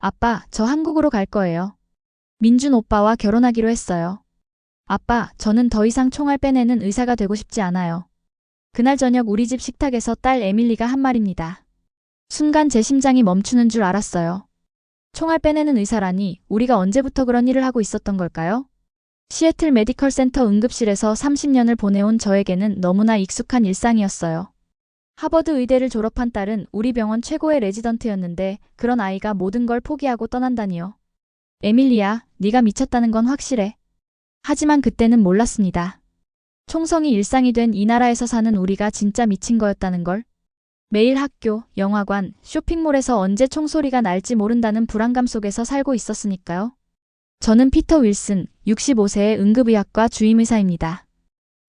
아빠, 저 한국으로 갈 거예요. 민준 오빠와 결혼하기로 했어요. 아빠, 저는 더 이상 총알 빼내는 의사가 되고 싶지 않아요. 그날 저녁 우리 집 식탁에서 딸 에밀리가 한 말입니다. 순간 제 심장이 멈추는 줄 알았어요. 총알 빼내는 의사라니 우리가 언제부터 그런 일을 하고 있었던 걸까요? 시애틀 메디컬 센터 응급실에서 30년을 보내온 저에게는 너무나 익숙한 일상이었어요. 하버드 의대를 졸업한 딸은 우리 병원 최고의 레지던트였는데 그런 아이가 모든 걸 포기하고 떠난다니요. 에밀리야, 네가 미쳤다는 건 확실해. 하지만 그때는 몰랐습니다. 총성이 일상이 된 이 나라에서 사는 우리가 진짜 미친 거였다는 걸. 매일 학교, 영화관, 쇼핑몰에서 언제 총소리가 날지 모른다는 불안감 속에서 살고 있었으니까요. 저는 피터 윌슨, 65세의 응급의학과 주임의사입니다.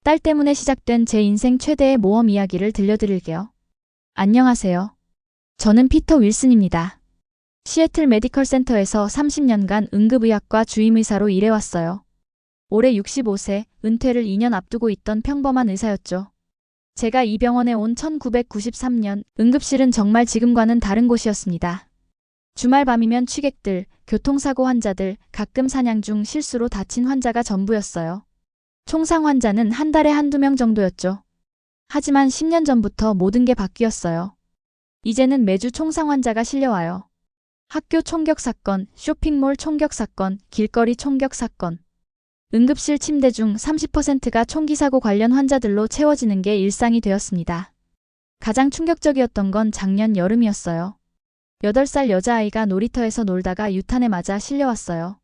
딸 때문에 시작된 제 인생 최대의 모험 이야기를 들려드릴게요. 안녕하세요. 저는 피터 윌슨입니다. 시애틀 메디컬 센터에서 30년간 응급의학과 주임의사로 일해왔어요. 올해 65세, 은퇴를 2년 앞두고 있던 평범한 의사였죠. 제가 이 병원에 온 1993년, 응급실은 정말 지금과는 다른 곳이었습니다. 주말 밤이면 취객들, 교통사고 환자들, 가끔 사냥 중 실수로 다친 환자가 전부였어요. 총상 환자는 한 달에 한두 명 정도였죠. 하지만 10년 전부터 모든 게 바뀌었어요. 이제는 매주 총상 환자가 실려와요. 학교 총격 사건, 쇼핑몰 총격 사건, 길거리 총격 사건. 응급실 침대 중 30%가 총기 사고 관련 환자들로 채워지는 게 일상이 되었습니다. 가장 충격적이었던 건 작년 여름이었어요. 8살 여자아이가 놀이터에서 놀다가 유탄에 맞아 실려왔어요.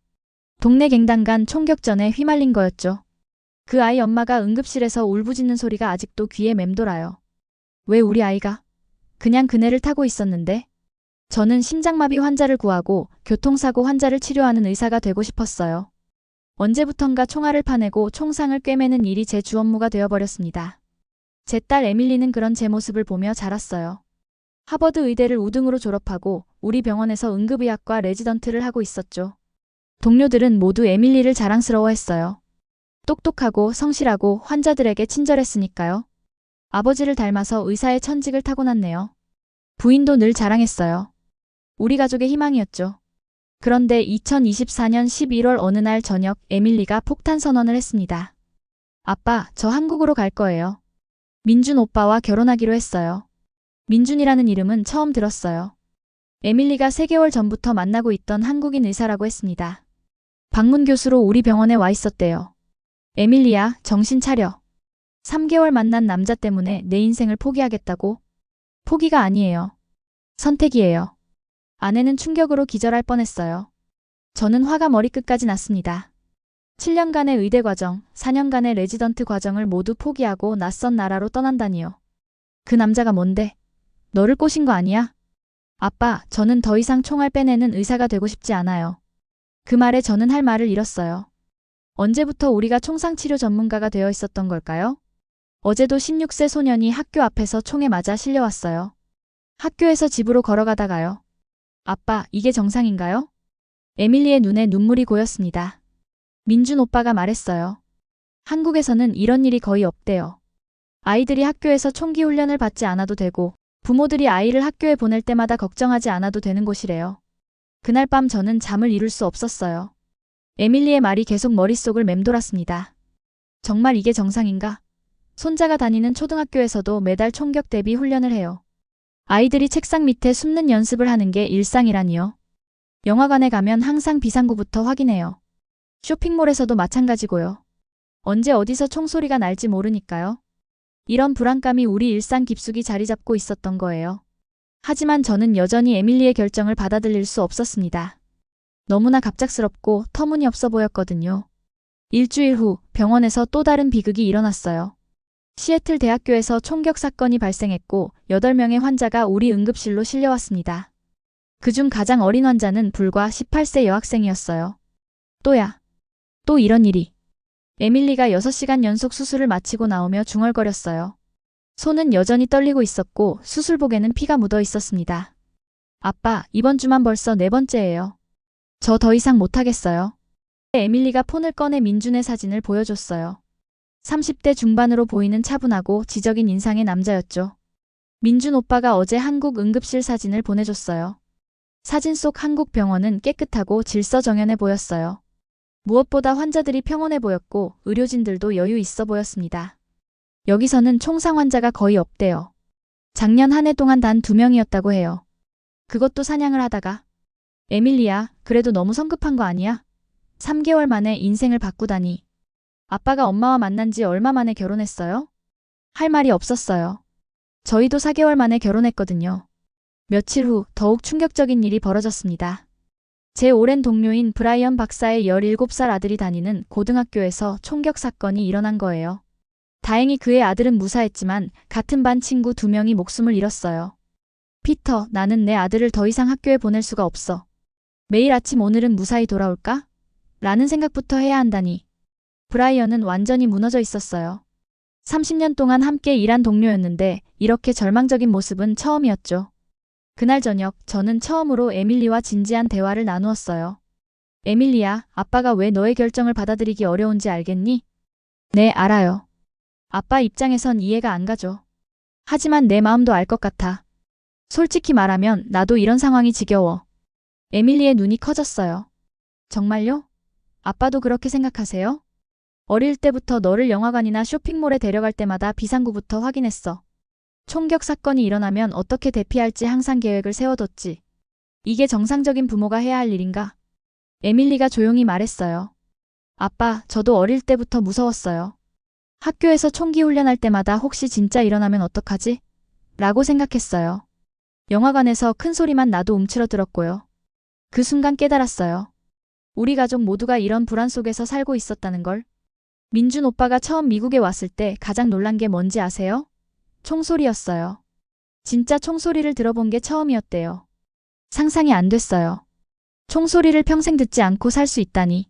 동네 갱단간 총격전에 휘말린 거였죠. 그 아이 엄마가 응급실에서 울부짖는 소리가 아직도 귀에 맴돌아요. 왜 우리 아이가? 그냥 그네를 타고 있었는데? 저는 심장마비 환자를 구하고 교통사고 환자를 치료하는 의사가 되고 싶었어요. 언제부턴가 총알을 파내고 총상을 꿰매는 일이 제 주 업무가 되어버렸습니다. 제 딸 에밀리는 그런 제 모습을 보며 자랐어요. 하버드 의대를 우등으로 졸업하고 우리 병원에서 응급의학과 레지던트를 하고 있었죠. 동료들은 모두 에밀리를 자랑스러워했어요. 똑똑하고 성실하고 환자들에게 친절했으니까요. 아버지를 닮아서 의사의 천직을 타고났네요. 부인도 늘 자랑했어요. 우리 가족의 희망이었죠. 그런데 2024년 11월 어느 날 저녁 에밀리가 폭탄 선언을 했습니다. 아빠, 저 한국으로 갈 거예요. 민준 오빠와 결혼하기로 했어요. 민준이라는 이름은 처음 들었어요. 에밀리가 3개월 전부터 만나고 있던 한국인 의사라고 했습니다. 방문 교수로 우리 병원에 와 있었대요. 에밀리야, 정신 차려. 3개월 만난 남자 때문에 내 인생을 포기하겠다고? 포기가 아니에요. 선택이에요. 아내는 충격으로 기절할 뻔했어요. 저는 화가 머리끝까지 났습니다. 7년간의 의대 과정, 4년간의 레지던트 과정을 모두 포기하고 낯선 나라로 떠난다니요. 그 남자가 뭔데? 너를 꼬신 거 아니야? 아빠, 저는 더 이상 총알 빼내는 의사가 되고 싶지 않아요. 그 말에 저는 할 말을 잃었어요. 언제부터 우리가 총상치료 전문가가 되어 있었던 걸까요? 어제도 16세 소년이 학교 앞에서 총에 맞아 실려왔어요. 학교에서 집으로 걸어가다가요. 아빠, 이게 정상인가요? 에밀리의 눈에 눈물이 고였습니다. 민준 오빠가 말했어요. 한국에서는 이런 일이 거의 없대요. 아이들이 학교에서 총기 훈련을 받지 않아도 되고 부모들이 아이를 학교에 보낼 때마다 걱정하지 않아도 되는 곳이래요. 그날 밤 저는 잠을 이룰 수 없었어요. 에밀리의 말이 계속 머릿속을 맴돌았습니다. 정말 이게 정상인가? 손자가 다니는 초등학교에서도 매달 총격 대비 훈련을 해요. 아이들이 책상 밑에 숨는 연습을 하는 게 일상이라니요. 영화관에 가면 항상 비상구부터 확인해요. 쇼핑몰에서도 마찬가지고요. 언제 어디서 총소리가 날지 모르니까요. 이런 불안감이 우리 일상 깊숙이 자리 잡고 있었던 거예요. 하지만 저는 여전히 에밀리의 결정을 받아들일 수 없었습니다. 너무나 갑작스럽고 터무니없어 보였거든요. 일주일 후 병원에서 또 다른 비극이 일어났어요. 시애틀 대학교에서 총격 사건이 발생했고 8명의 환자가 우리 응급실로 실려왔습니다. 그중 가장 어린 환자는 불과 18세 여학생이었어요. 또야. 또 이런 일이. 에밀리가 6시간 연속 수술을 마치고 나오며 중얼거렸어요. 손은 여전히 떨리고 있었고 수술복에는 피가 묻어 있었습니다. 아빠, 이번 주만 벌써 4번째예요. 저 더 이상 못하겠어요. 에밀리가 폰을 꺼내 민준의 사진을 보여줬어요. 30대 중반으로 보이는 차분하고 지적인 인상의 남자였죠. 민준 오빠가 어제 한국 응급실 사진을 보내줬어요. 사진 속 한국 병원은 깨끗하고 질서정연해 보였어요. 무엇보다 환자들이 평온해 보였고 의료진들도 여유 있어 보였습니다. 여기서는 총상 환자가 거의 없대요. 작년 한 해 동안 단 2명이었다고 해요. 그것도 사냥을 하다가. 에밀리야, 그래도 너무 성급한 거 아니야? 3개월 만에 인생을 바꾸다니. 아빠가 엄마와 만난 지 얼마 만에 결혼했어요? 할 말이 없었어요. 저희도 4개월 만에 결혼했거든요. 며칠 후 더욱 충격적인 일이 벌어졌습니다. 제 오랜 동료인 브라이언 박사의 17살 아들이 다니는 고등학교에서 총격 사건이 일어난 거예요. 다행히 그의 아들은 무사했지만 같은 반 친구 2명이 목숨을 잃었어요. 피터, 나는 내 아들을 더 이상 학교에 보낼 수가 없어. 매일 아침 오늘은 무사히 돌아올까? 라는 생각부터 해야 한다니. 브라이언은 완전히 무너져 있었어요. 30년 동안 함께 일한 동료였는데 이렇게 절망적인 모습은 처음이었죠. 그날 저녁 저는 처음으로 에밀리와 진지한 대화를 나누었어요. 에밀리야, 아빠가 왜 너의 결정을 받아들이기 어려운지 알겠니? 네, 알아요. 아빠 입장에선 이해가 안 가죠. 하지만 내 마음도 알 것 같아. 솔직히 말하면 나도 이런 상황이 지겨워. 에밀리의 눈이 커졌어요. 정말요? 아빠도 그렇게 생각하세요? 어릴 때부터 너를 영화관이나 쇼핑몰에 데려갈 때마다 비상구부터 확인했어. 총격 사건이 일어나면 어떻게 대피할지 항상 계획을 세워뒀지. 이게 정상적인 부모가 해야 할 일인가? 에밀리가 조용히 말했어요. 아빠, 저도 어릴 때부터 무서웠어요. 학교에서 총기 훈련할 때마다 혹시 진짜 일어나면 어떡하지? 라고 생각했어요. 영화관에서 큰 소리만 나도 움츠러들었고요. 그 순간 깨달았어요. 우리 가족 모두가 이런 불안 속에서 살고 있었다는 걸. 민준 오빠가 처음 미국에 왔을 때 가장 놀란 게 뭔지 아세요? 총소리였어요. 진짜 총소리를 들어본 게 처음이었대요. 상상이 안 됐어요. 총소리를 평생 듣지 않고 살 수 있다니.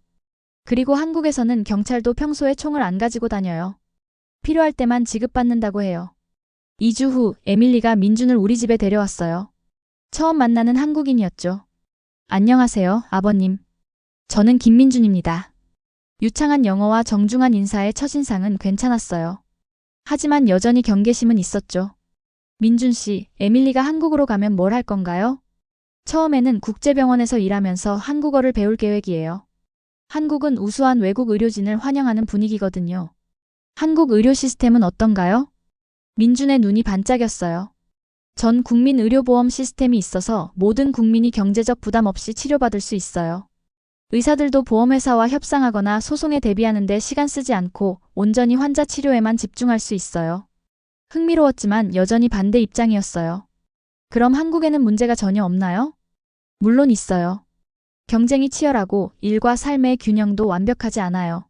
그리고 한국에서는 경찰도 평소에 총을 안 가지고 다녀요. 필요할 때만 지급받는다고 해요. 2주 후 에밀리가 민준을 우리 집에 데려왔어요. 처음 만나는 한국인이었죠. 안녕하세요, 아버님. 저는 김민준입니다. 유창한 영어와 정중한 인사의 첫인상은 괜찮았어요. 하지만 여전히 경계심은 있었죠. 민준 씨, 에밀리가 한국으로 가면 뭘 할 건가요? 처음에는 국제병원에서 일하면서 한국어를 배울 계획이에요. 한국은 우수한 외국 의료진을 환영하는 분위기거든요. 한국 의료 시스템은 어떤가요? 민준의 눈이 반짝였어요. 전 국민 의료보험 시스템이 있어서 모든 국민이 경제적 부담 없이 치료받을 수 있어요. 의사들도 보험회사와 협상하거나 소송에 대비하는 데 시간 쓰지 않고 온전히 환자 치료에만 집중할 수 있어요. 흥미로웠지만 여전히 반대 입장이었어요. 그럼 한국에는 문제가 전혀 없나요? 물론 있어요. 경쟁이 치열하고 일과 삶의 균형도 완벽하지 않아요.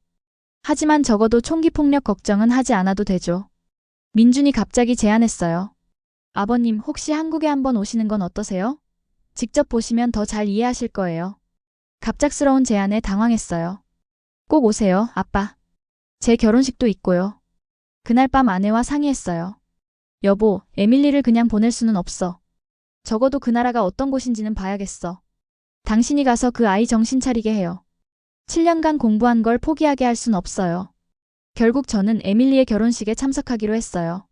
하지만 적어도 총기 폭력 걱정은 하지 않아도 되죠. 민준이 갑자기 제안했어요. 아버님, 혹시 한국에 한번 오시는 건 어떠세요? 직접 보시면 더 잘 이해하실 거예요. 갑작스러운 제안에 당황했어요. 꼭 오세요, 아빠. 제 결혼식도 있고요. 그날 밤 아내와 상의했어요. 여보, 에밀리를 그냥 보낼 수는 없어. 적어도 그 나라가 어떤 곳인지는 봐야겠어. 당신이 가서 그 아이 정신 차리게 해요. 7년간 공부한 걸 포기하게 할 순 없어요. 결국 저는 에밀리의 결혼식에 참석하기로 했어요.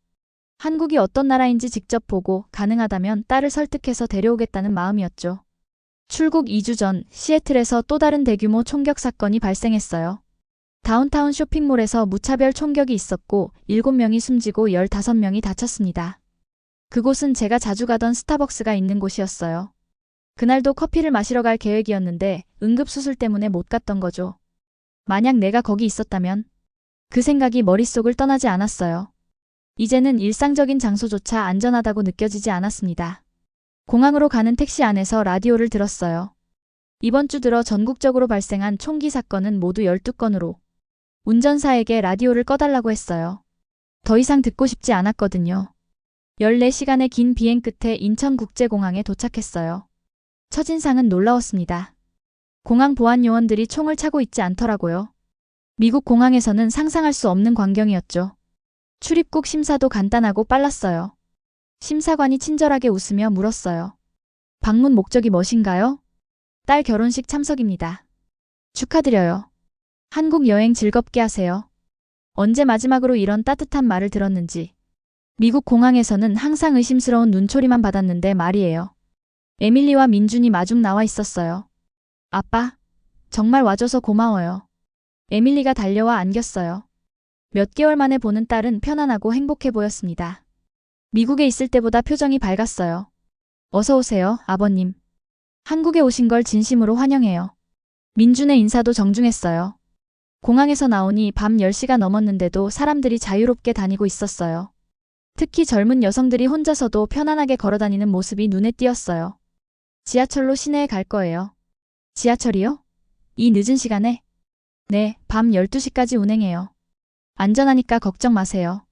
한국이 어떤 나라인지 직접 보고 가능하다면 딸을 설득해서 데려오겠다는 마음이었죠. 출국 2주 전 시애틀에서 또 다른 대규모 총격 사건이 발생했어요. 다운타운 쇼핑몰에서 무차별 총격이 있었고 7명이 숨지고 15명이 다쳤습니다. 그곳은 제가 자주 가던 스타벅스가 있는 곳이었어요. 그날도 커피를 마시러 갈 계획이었는데 응급수술 때문에 못 갔던 거죠. 만약 내가 거기 있었다면? 그 생각이 머릿속을 떠나지 않았어요. 이제는 일상적인 장소조차 안전하다고 느껴지지 않았습니다. 공항으로 가는 택시 안에서 라디오를 들었어요. 이번 주 들어 전국적으로 발생한 총기 사건은 모두 12건으로 운전사에게 라디오를 꺼달라고 했어요. 더 이상 듣고 싶지 않았거든요. 14시간의 긴 비행 끝에 인천국제공항에 도착했어요. 첫인상은 놀라웠습니다. 공항 보안 요원들이 총을 차고 있지 않더라고요. 미국 공항에서는 상상할 수 없는 광경이었죠. 출입국 심사도 간단하고 빨랐어요. 심사관이 친절하게 웃으며 물었어요. 방문 목적이 무엇인가요? 딸 결혼식 참석입니다. 축하드려요. 한국 여행 즐겁게 하세요. 언제 마지막으로 이런 따뜻한 말을 들었는지. 미국 공항에서는 항상 의심스러운 눈초리만 받았는데 말이에요. 에밀리와 민준이 마중 나와 있었어요. 아빠, 정말 와줘서 고마워요. 에밀리가 달려와 안겼어요. 몇 개월 만에 보는 딸은 편안하고 행복해 보였습니다. 미국에 있을 때보다 표정이 밝았어요. 어서 오세요, 아버님. 한국에 오신 걸 진심으로 환영해요. 민준의 인사도 정중했어요. 공항에서 나오니 밤 10시가 넘었는데도 사람들이 자유롭게 다니고 있었어요. 특히 젊은 여성들이 혼자서도 편안하게 걸어다니는 모습이 눈에 띄었어요. 지하철로 시내에 갈 거예요. 지하철이요? 이 늦은 시간에? 네, 밤 12시까지 운행해요. 안전하니까 걱정 마세요.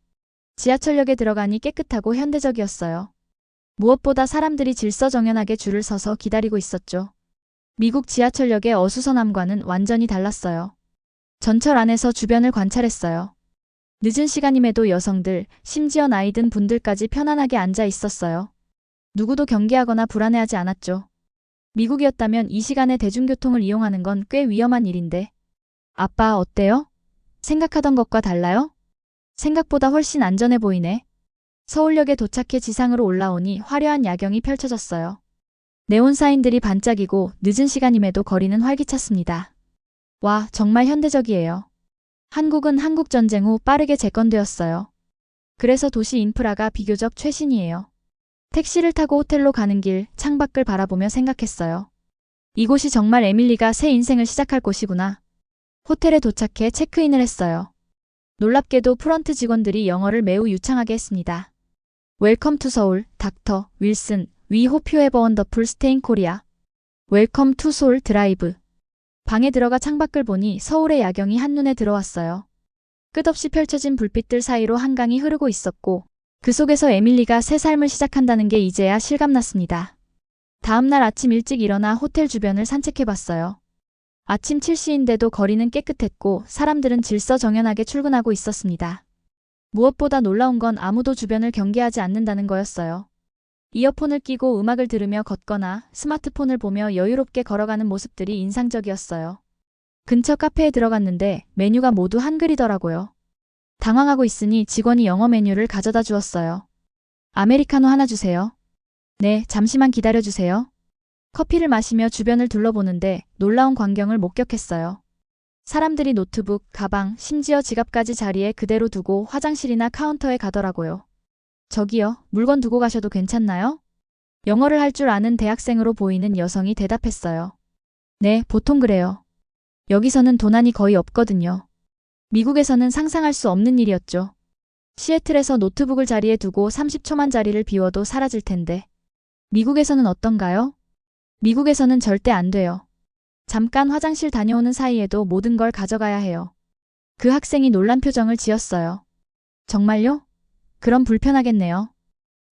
지하철역에 들어가니 깨끗하고 현대적이었어요. 무엇보다 사람들이 질서정연하게 줄을 서서 기다리고 있었죠. 미국 지하철역의 어수선함과는 완전히 달랐어요. 전철 안에서 주변을 관찰했어요. 늦은 시간임에도 여성들, 심지어 나이 든 분들까지 편안하게 앉아 있었어요. 누구도 경계하거나 불안해하지 않았죠. 미국이었다면 이 시간에 대중교통을 이용하는 건 꽤 위험한 일인데. 아빠, 어때요? 생각하던 것과 달라요? 생각보다 훨씬 안전해 보이네. 서울역에 도착해 지상으로 올라오니 화려한 야경이 펼쳐졌어요. 네온 사인들이 반짝이고 늦은 시간임에도 거리는 활기찼습니다. 와, 정말 현대적이에요. 한국은 한국전쟁 후 빠르게 재건되었어요. 그래서 도시 인프라가 비교적 최신이에요. 택시를 타고 호텔로 가는 길 창밖을 바라보며 생각했어요. 이곳이 정말 에밀리가 새 인생을 시작할 곳이구나. 호텔에 도착해 체크인을 했어요. 놀랍게도 프런트 직원들이 영어를 매우 유창하게 했습니다. 웰컴 투 서울, 닥터, 윌슨, 위 호프 유 해버 원더풀 스테인 코리아. 웰컴 투 서울 드라이브. 방에 들어가 창밖을 보니 서울의 야경이 한눈에 들어왔어요. 끝없이 펼쳐진 불빛들 사이로 한강이 흐르고 있었고 그 속에서 에밀리가 새 삶을 시작한다는 게 이제야 실감났습니다. 다음날 아침 일찍 일어나 호텔 주변을 산책해봤어요. 아침 7시인데도 거리는 깨끗했고 사람들은 질서정연하게 출근하고 있었습니다. 무엇보다 놀라운 건 아무도 주변을 경계하지 않는다는 거였어요. 이어폰을 끼고 음악을 들으며 걷거나 스마트폰을 보며 여유롭게 걸어가는 모습들이 인상적이었어요. 근처 카페에 들어갔는데 메뉴가 모두 한글이더라고요. 당황하고 있으니 직원이 영어 메뉴를 가져다 주었어요. 아메리카노 하나 주세요. 네, 잠시만 기다려주세요. 커피를 마시며 주변을 둘러보는데 놀라운 광경을 목격했어요. 사람들이 노트북, 가방, 심지어 지갑까지 자리에 그대로 두고 화장실이나 카운터에 가더라고요. 저기요, 물건 두고 가셔도 괜찮나요? 영어를 할 줄 아는 대학생으로 보이는 여성이 대답했어요. 네, 보통 그래요. 여기서는 도난이 거의 없거든요. 미국에서는 상상할 수 없는 일이었죠. 시애틀에서 노트북을 자리에 두고 30초만 자리를 비워도 사라질 텐데. 미국에서는 어떤가요? 미국에서는 절대 안 돼요. 잠깐 화장실 다녀오는 사이에도 모든 걸 가져가야 해요. 그 학생이 놀란 표정을 지었어요. 정말요? 그럼 불편하겠네요.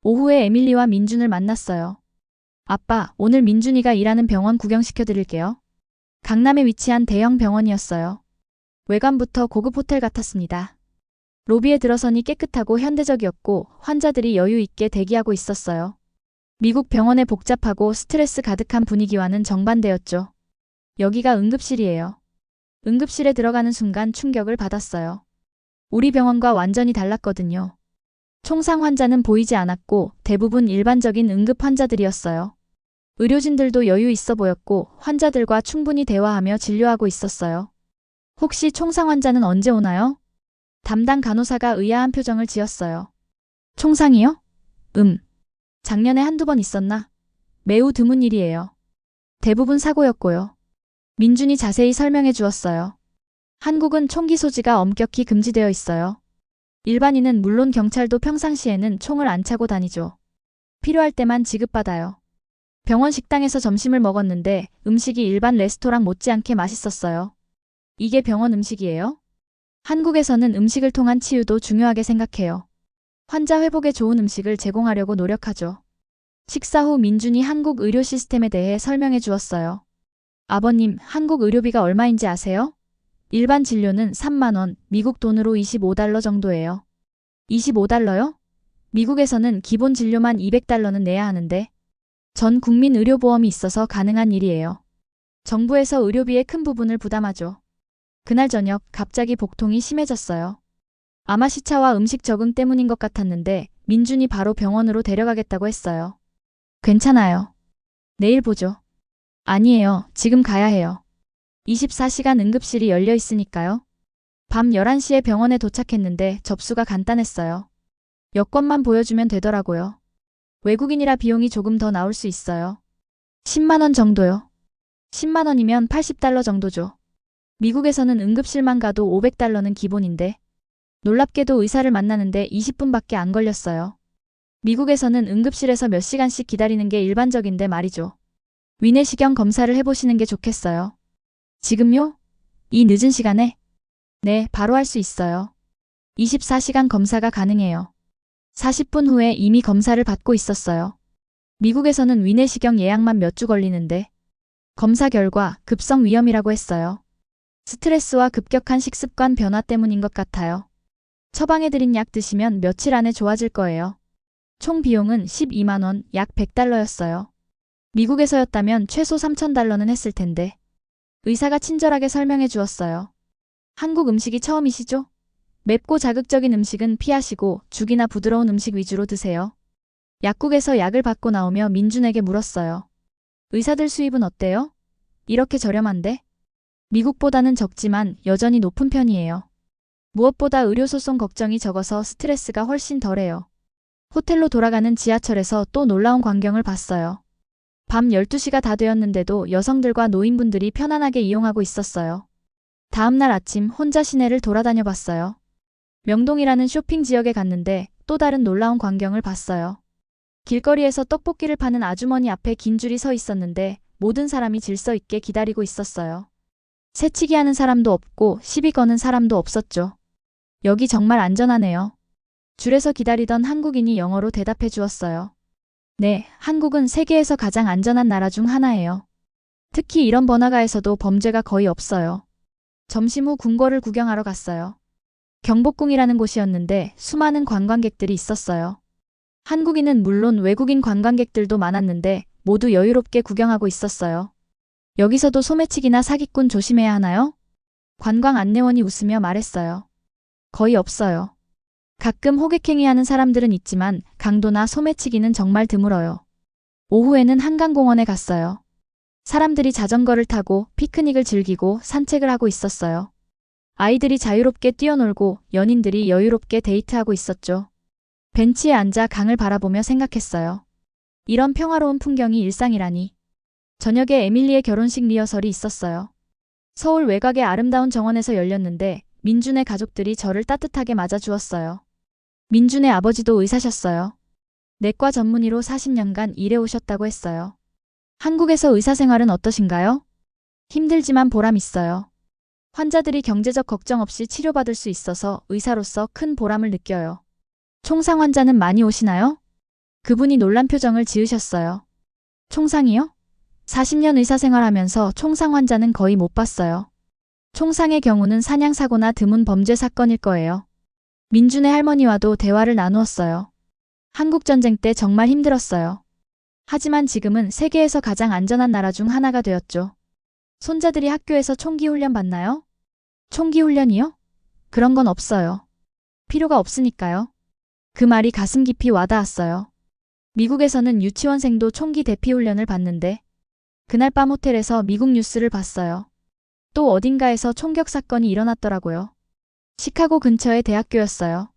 오후에 에밀리와 민준을 만났어요. 아빠, 오늘 민준이가 일하는 병원 구경시켜드릴게요. 강남에 위치한 대형 병원이었어요. 외관부터 고급 호텔 같았습니다. 로비에 들어서니 깨끗하고 현대적이었고 환자들이 여유 있게 대기하고 있었어요. 미국 병원의 복잡하고 스트레스 가득한 분위기와는 정반대였죠. 여기가 응급실이에요. 응급실에 들어가는 순간 충격을 받았어요. 우리 병원과 완전히 달랐거든요. 총상 환자는 보이지 않았고 대부분 일반적인 응급 환자들이었어요. 의료진들도 여유 있어 보였고 환자들과 충분히 대화하며 진료하고 있었어요. 혹시 총상 환자는 언제 오나요? 담당 간호사가 의아한 표정을 지었어요. 총상이요? 작년에 한두 번 있었나? 매우 드문 일이에요. 대부분 사고였고요. 민준이 자세히 설명해 주었어요. 한국은 총기 소지가 엄격히 금지되어 있어요. 일반인은 물론 경찰도 평상시에는 총을 안 차고 다니죠. 필요할 때만 지급받아요. 병원 식당에서 점심을 먹었는데 음식이 일반 레스토랑 못지않게 맛있었어요. 이게 병원 음식이에요? 한국에서는 음식을 통한 치유도 중요하게 생각해요. 환자 회복에 좋은 음식을 제공하려고 노력하죠. 식사 후 민준이 한국 의료 시스템에 대해 설명해 주었어요. 아버님, 한국 의료비가 얼마인지 아세요? 일반 진료는 3만 원, 미국 돈으로 25달러 정도예요. 25달러요? 미국에서는 기본 진료만 200달러는 내야 하는데 전 국민 의료보험이 있어서 가능한 일이에요. 정부에서 의료비의 큰 부분을 부담하죠. 그날 저녁 갑자기 복통이 심해졌어요. 아마 시차와 음식 적응 때문인 것 같았는데 민준이 바로 병원으로 데려가겠다고 했어요. 괜찮아요. 내일 보죠. 아니에요. 지금 가야 해요. 24시간 응급실이 열려 있으니까요. 밤 11시에 병원에 도착했는데 접수가 간단했어요. 여권만 보여주면 되더라고요. 외국인이라 비용이 조금 더 나올 수 있어요. 10만 원 정도요. 10만 원이면 80달러 정도죠. 미국에서는 응급실만 가도 500달러는 기본인데 놀랍게도 의사를 만나는데 20분밖에 안 걸렸어요. 미국에서는 응급실에서 몇 시간씩 기다리는 게 일반적인데 말이죠. 위내시경 검사를 해보시는 게 좋겠어요. 지금요? 이 늦은 시간에? 네, 바로 할 수 있어요. 24시간 검사가 가능해요. 40분 후에 이미 검사를 받고 있었어요. 미국에서는 위내시경 예약만 몇 주 걸리는데 검사 결과 급성 위염이라고 했어요. 스트레스와 급격한 식습관 변화 때문인 것 같아요. 처방해드린 약 드시면 며칠 안에 좋아질 거예요. 총 비용은 12만 원, 약 100달러였어요. 미국에서였다면 최소 3,000달러는 했을 텐데. 의사가 친절하게 설명해 주었어요. 한국 음식이 처음이시죠? 맵고 자극적인 음식은 피하시고 죽이나 부드러운 음식 위주로 드세요. 약국에서 약을 받고 나오며 민준에게 물었어요. 의사들 수입은 어때요? 이렇게 저렴한데? 미국보다는 적지만 여전히 높은 편이에요. 무엇보다 의료소송 걱정이 적어서 스트레스가 훨씬 덜해요. 호텔로 돌아가는 지하철에서 또 놀라운 광경을 봤어요. 밤 12시가 다 되었는데도 여성들과 노인분들이 편안하게 이용하고 있었어요. 다음날 아침 혼자 시내를 돌아다녀 봤어요. 명동이라는 쇼핑 지역에 갔는데 또 다른 놀라운 광경을 봤어요. 길거리에서 떡볶이를 파는 아주머니 앞에 긴 줄이 서 있었는데 모든 사람이 질서 있게 기다리고 있었어요. 새치기 하는 사람도 없고 시비 거는 사람도 없었죠. 여기 정말 안전하네요. 줄에서 기다리던 한국인이 영어로 대답해 주었어요. 네, 한국은 세계에서 가장 안전한 나라 중 하나예요. 특히 이런 번화가에서도 범죄가 거의 없어요. 점심 후 궁궐을 구경하러 갔어요. 경복궁이라는 곳이었는데 수많은 관광객들이 있었어요. 한국인은 물론 외국인 관광객들도 많았는데 모두 여유롭게 구경하고 있었어요. 여기서도 소매치기나 사기꾼 조심해야 하나요? 관광 안내원이 웃으며 말했어요. 거의 없어요. 가끔 호객행위하는 사람들은 있지만 강도나 소매치기는 정말 드물어요. 오후에는 한강공원에 갔어요. 사람들이 자전거를 타고 피크닉을 즐기고 산책을 하고 있었어요. 아이들이 자유롭게 뛰어놀고 연인들이 여유롭게 데이트하고 있었죠. 벤치에 앉아 강을 바라보며 생각했어요. 이런 평화로운 풍경이 일상이라니. 저녁에 에밀리의 결혼식 리허설이 있었어요. 서울 외곽의 아름다운 정원에서 열렸는데 민준의 가족들이 저를 따뜻하게 맞아주었어요. 민준의 아버지도 의사셨어요. 내과 전문의로 40년간 일해오셨다고 했어요. 한국에서 의사 생활은 어떠신가요? 힘들지만 보람 있어요. 환자들이 경제적 걱정 없이 치료받을 수 있어서 의사로서 큰 보람을 느껴요. 총상 환자는 많이 오시나요? 그분이 놀란 표정을 지으셨어요. 총상이요? 40년 의사 생활하면서 총상 환자는 거의 못 봤어요. 총상의 경우는 사냥사고나 드문 범죄 사건일 거예요. 민준의 할머니와도 대화를 나누었어요. 한국전쟁 때 정말 힘들었어요. 하지만 지금은 세계에서 가장 안전한 나라 중 하나가 되었죠. 손자들이 학교에서 총기 훈련 받나요? 총기 훈련이요? 그런 건 없어요. 필요가 없으니까요. 그 말이 가슴 깊이 와닿았어요. 미국에서는 유치원생도 총기 대피 훈련을 받는데 그날 밤 호텔에서 미국 뉴스를 봤어요. 또 어딘가에서 총격 사건이 일어났더라고요. 시카고 근처의 대학교였어요.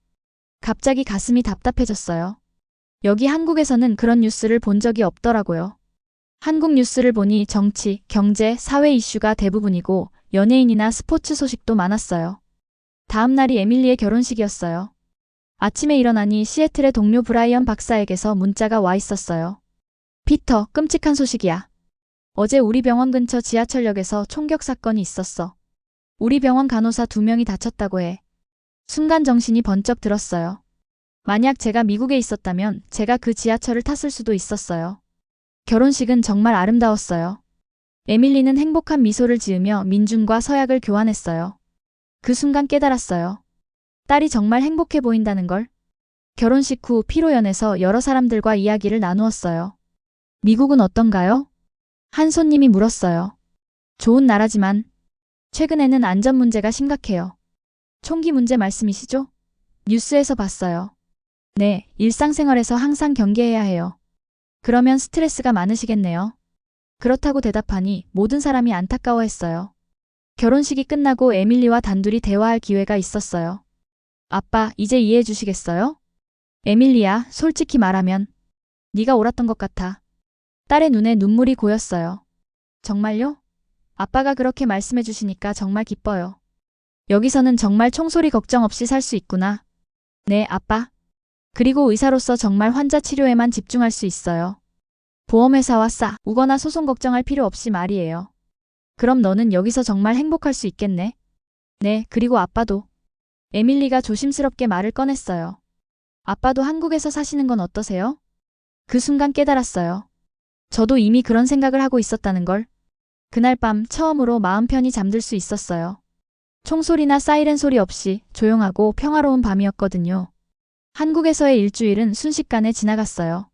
갑자기 가슴이 답답해졌어요. 여기 한국에서는 그런 뉴스를 본 적이 없더라고요. 한국 뉴스를 보니 정치, 경제, 사회 이슈가 대부분이고 연예인이나 스포츠 소식도 많았어요. 다음 날이 에밀리의 결혼식이었어요. 아침에 일어나니 시애틀의 동료 브라이언 박사에게서 문자가 와 있었어요. 피터, 끔찍한 소식이야. 어제 우리 병원 근처 지하철역에서 총격 사건이 있었어. 우리 병원 간호사 2명이 다쳤다고 해. 순간 정신이 번쩍 들었어요. 만약 제가 미국에 있었다면 제가 그 지하철을 탔을 수도 있었어요. 결혼식은 정말 아름다웠어요. 에밀리는 행복한 미소를 지으며 민준과 서약을 교환했어요. 그 순간 깨달았어요. 딸이 정말 행복해 보인다는 걸. 결혼식 후 피로연에서 여러 사람들과 이야기를 나누었어요. 미국은 어떤가요? 한 손님이 물었어요. 좋은 나라지만 최근에는 안전 문제가 심각해요. 총기 문제 말씀이시죠? 뉴스에서 봤어요. 네, 일상생활에서 항상 경계해야 해요. 그러면 스트레스가 많으시겠네요. 그렇다고 대답하니 모든 사람이 안타까워했어요. 결혼식이 끝나고 에밀리와 단둘이 대화할 기회가 있었어요. 아빠, 이제 이해해 주시겠어요? 에밀리야, 솔직히 말하면 네가 옳았던 것 같아. 딸의 눈에 눈물이 고였어요. 정말요? 아빠가 그렇게 말씀해 주시니까 정말 기뻐요. 여기서는 정말 총소리 걱정 없이 살 수 있구나. 네, 아빠. 그리고 의사로서 정말 환자 치료에만 집중할 수 있어요. 보험회사와 싸우거나 소송 걱정할 필요 없이 말이에요. 그럼 너는 여기서 정말 행복할 수 있겠네. 네, 그리고 아빠도. 에밀리가 조심스럽게 말을 꺼냈어요. 아빠도 한국에서 사시는 건 어떠세요? 그 순간 깨달았어요. 저도 이미 그런 생각을 하고 있었다는 걸. 그날 밤 처음으로 마음 편히 잠들 수 있었어요. 총소리나 사이렌 소리 없이 조용하고 평화로운 밤이었거든요. 한국에서의 일주일은 순식간에 지나갔어요.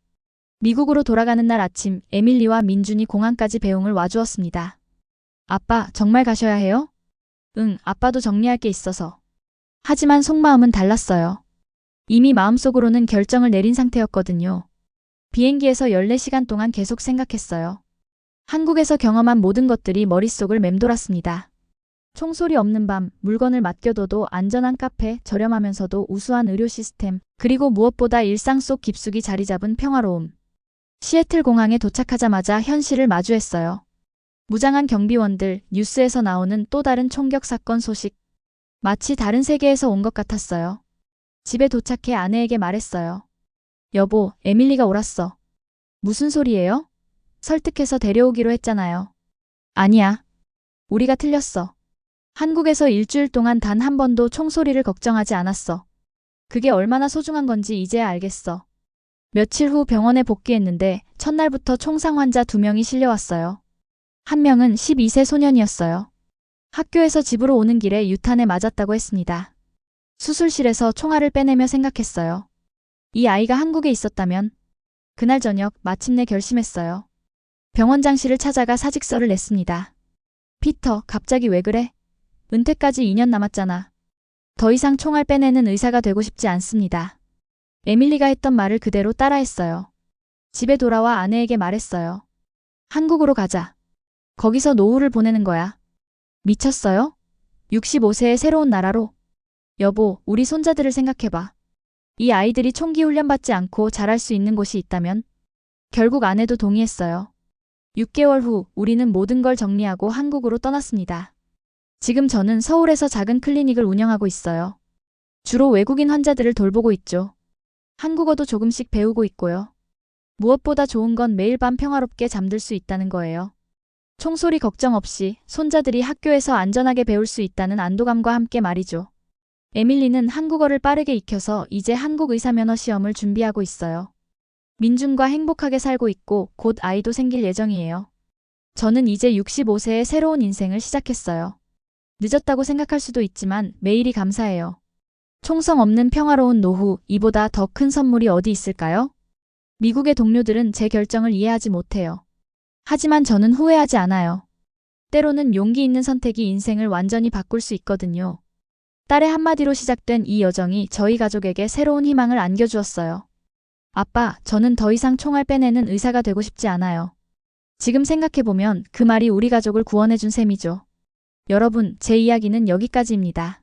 미국으로 돌아가는 날 아침, 에밀리와 민준이 공항까지 배웅을 와주었습니다. 아빠, 정말 가셔야 해요? 응, 아빠도 정리할 게 있어서. 하지만 속마음은 달랐어요. 이미 마음속으로는 결정을 내린 상태였거든요. 비행기에서 14시간 동안 계속 생각했어요. 한국에서 경험한 모든 것들이 머릿속을 맴돌았습니다. 총소리 없는 밤, 물건을 맡겨둬도 안전한 카페, 저렴하면서도 우수한 의료 시스템, 그리고 무엇보다 일상 속 깊숙이 자리 잡은 평화로움. 시애틀 공항에 도착하자마자 현실을 마주했어요. 무장한 경비원들, 뉴스에서 나오는 또 다른 총격 사건 소식. 마치 다른 세계에서 온 것 같았어요. 집에 도착해 아내에게 말했어요. 여보, 에밀리가 옳았어. 무슨 소리예요? 설득해서 데려오기로 했잖아요. 아니야. 우리가 틀렸어. 한국에서 일주일 동안 단 한 번도 총소리를 걱정하지 않았어. 그게 얼마나 소중한 건지 이제야 알겠어. 며칠 후 병원에 복귀했는데 첫날부터 총상 환자 2명이 실려왔어요. 한 명은 12세 소년이었어요. 학교에서 집으로 오는 길에 유탄에 맞았다고 했습니다. 수술실에서 총알을 빼내며 생각했어요. 이 아이가 한국에 있었다면. 그날 저녁 마침내 결심했어요. 병원장실을 찾아가 사직서를 냈습니다. 피터, 갑자기 왜 그래? 은퇴까지 2년 남았잖아. 더 이상 총알 빼내는 의사가 되고 싶지 않습니다. 에밀리가 했던 말을 그대로 따라했어요. 집에 돌아와 아내에게 말했어요. 한국으로 가자. 거기서 노후를 보내는 거야. 미쳤어요? 65세의 새로운 나라로. 여보, 우리 손자들을 생각해봐. 이 아이들이 총기 훈련받지 않고 자랄 수 있는 곳이 있다면? 결국 아내도 동의했어요. 6개월 후 우리는 모든 걸 정리하고 한국으로 떠났습니다. 지금 저는 서울에서 작은 클리닉을 운영하고 있어요. 주로 외국인 환자들을 돌보고 있죠. 한국어도 조금씩 배우고 있고요. 무엇보다 좋은 건 매일 밤 평화롭게 잠들 수 있다는 거예요. 총소리 걱정 없이 손자들이 학교에서 안전하게 배울 수 있다는 안도감과 함께 말이죠. 에밀리는 한국어를 빠르게 익혀서 이제 한국 의사면허 시험을 준비하고 있어요. 민준과 행복하게 살고 있고 곧 아이도 생길 예정이에요. 저는 이제 65세의 새로운 인생을 시작했어요. 늦었다고 생각할 수도 있지만 매일이 감사해요. 총성 없는 평화로운 노후, 이보다 더 큰 선물이 어디 있을까요? 미국의 동료들은 제 결정을 이해하지 못해요. 하지만 저는 후회하지 않아요. 때로는 용기 있는 선택이 인생을 완전히 바꿀 수 있거든요. 딸의 한마디로 시작된 이 여정이 저희 가족에게 새로운 희망을 안겨주었어요. 아빠, 저는 더 이상 총알 빼내는 의사가 되고 싶지 않아요. 지금 생각해보면 그 말이 우리 가족을 구원해준 셈이죠. 여러분, 제 이야기는 여기까지입니다.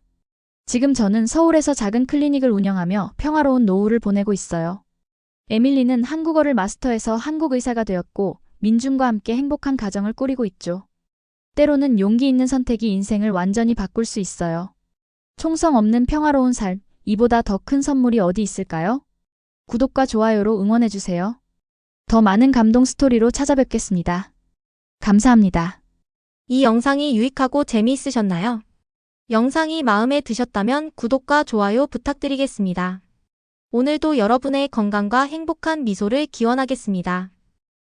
지금 저는 서울에서 작은 클리닉을 운영하며 평화로운 노후를 보내고 있어요. 에밀리는 한국어를 마스터해서 한국 의사가 되었고 민준과 함께 행복한 가정을 꾸리고 있죠. 때로는 용기 있는 선택이 인생을 완전히 바꿀 수 있어요. 총성 없는 평화로운 삶, 이보다 더 큰 선물이 어디 있을까요? 구독과 좋아요로 응원해주세요. 더 많은 감동 스토리로 찾아뵙겠습니다. 감사합니다. 이 영상이 유익하고 재미있으셨나요? 영상이 마음에 드셨다면 구독과 좋아요 부탁드리겠습니다. 오늘도 여러분의 건강과 행복한 미소를 기원하겠습니다.